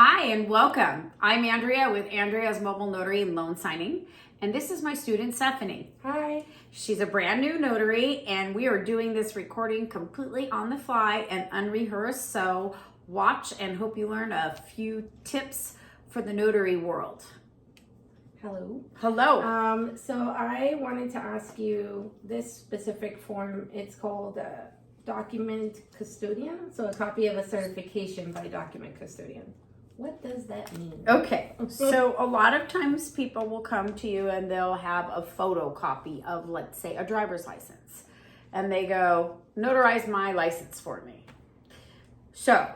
Hi and welcome. I'm Andrea with Andrea's Mobile Notary and Loan Signing, and this is my student Stephanie. Hi. She's a brand new notary, and we are doing this recording completely on the fly and unrehearsed, so watch and hope you learn a few tips for the notary world. Hello. Hello. So I wanted to ask you this specific form. It's called document custodian. So a copy of a certification by document custodian. What does that mean? Okay, so a lot of times people will come to you and they'll have a photocopy of, let's say, a driver's license. And they go, notarize my license for me. So,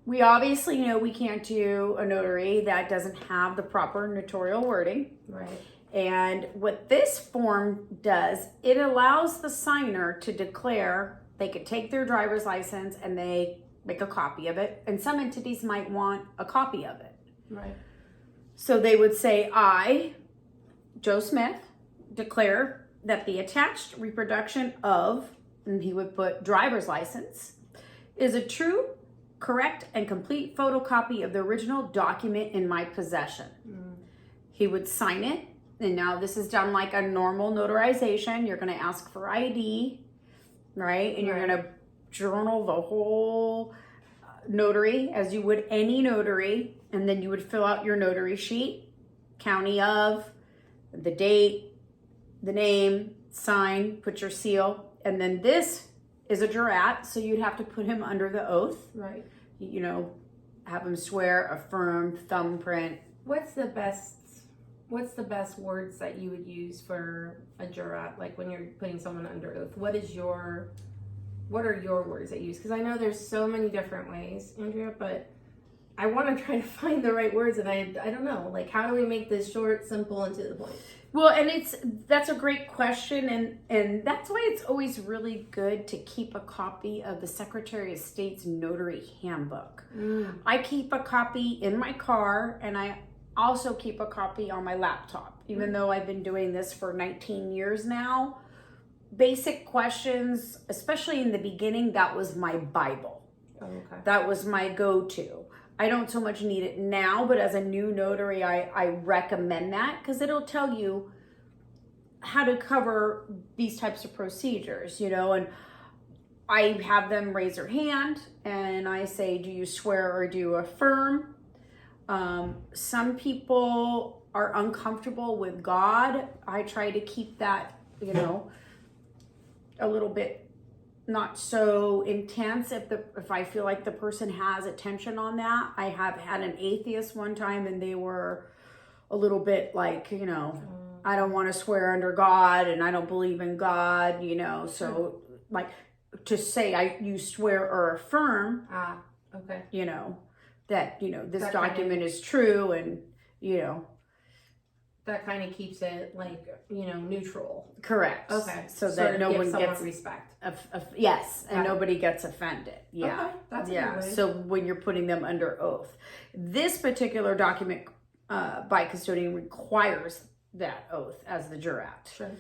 we obviously know we can't do a notary that doesn't have the proper notarial wording. Right. And what this form does, it allows the signer to declare they could take their driver's license and they make a copy of it, and some entities might want a copy of it. Right. So they would say, I, Joe Smith, declare that the attached reproduction of, and he would put driver's license, is a true, correct, and complete photocopy of the original document in my possession. He would sign it, and now this is done like a normal notarization. You're going to ask for ID, right? And you're going to journal the whole notary as you would any notary, and then you would fill out your notary sheet, county of, the date, the name, sign, put your seal, and then this is a jurat, so you'd have to put him under the oath. Right. You know, have him swear, affirm, thumbprint. What's the best words that you would use for a jurat, like when you're putting someone under oath? What are your words that you use? Because I know there's so many different ways, Andrea, but I want to try to find the right words, and I don't know, like, how do we make this short, simple, and to the point? Well, and that's a great question, and that's why it's always really good to keep a copy of the Secretary of State's Notary Handbook. I keep a copy in my car, and I also keep a copy on my laptop, even though I've been doing this for 19 years now. Basic questions, especially in the beginning, that was my Bible. Oh, okay. That was my go-to. I don't so much need it now, but as a new notary, I recommend that because it'll tell you how to cover these types of procedures, you know, and I have them raise their hand and I say, do you swear or do you affirm? Some people are uncomfortable with God. I try to keep that, you know, a little bit not so intense if I feel like the person has attention on that. I have had an atheist one time and they were a little bit like, you know, I don't want to swear under God and I don't believe in God, you know, so like to say you swear or affirm, okay, you know, that, you know, this that document is true and, you know, that kind of keeps it like, you know, neutral. Correct. Okay. So that no one gets respect. Yes, and nobody gets offended. Yeah. Okay. That's a good way. So when you're putting them under oath, this particular document by custodian requires that oath as the jurat. Sure.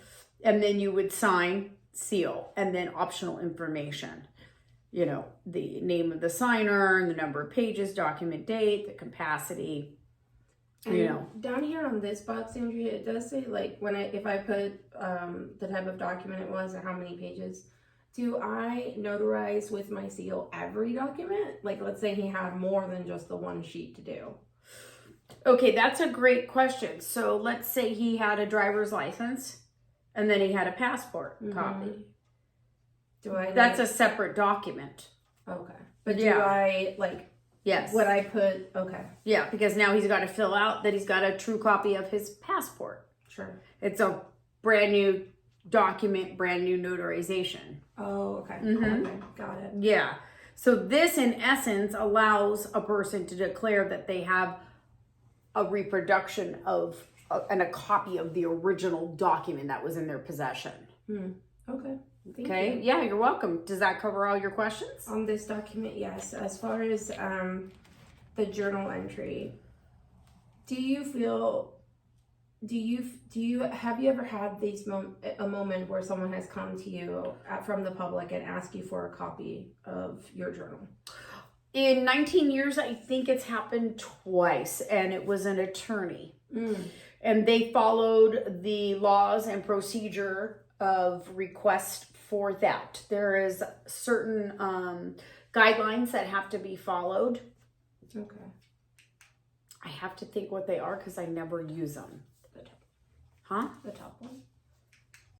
And then you would sign, seal, and then optional information. You know, the name of the signer, the number of pages, document date, the capacity. And you know, down here on this box, Andrea, it does say like if I put the type of document it was or how many pages. Do I notarize with my seal every document? Like, let's say he had more than just the one sheet to do. Okay, that's a great question. So let's say he had a driver's license and then he had a passport copy. That's a separate document. Okay. But do I like... Yes. What I put, okay. Yeah, because now he's got to fill out that he's got a true copy of his passport. Sure. It's a brand new document, brand new notarization. Oh, okay. Okay, got it. Yeah. So this, in essence, allows a person to declare that they have a reproduction of and a copy of the original document that was in their possession. Okay. Thank Okay. you. Yeah, you're welcome. Does that cover all your questions? On this document, yes. As far as the journal entry, have you ever had a moment where someone has come to you from the public and asked you for a copy of your journal? In 19 years, I think it's happened twice, and it was an attorney. And they followed the laws and procedure of request for that. There is certain guidelines that have to be followed. Okay. I have to think what they are because I never use them. Huh? The top one.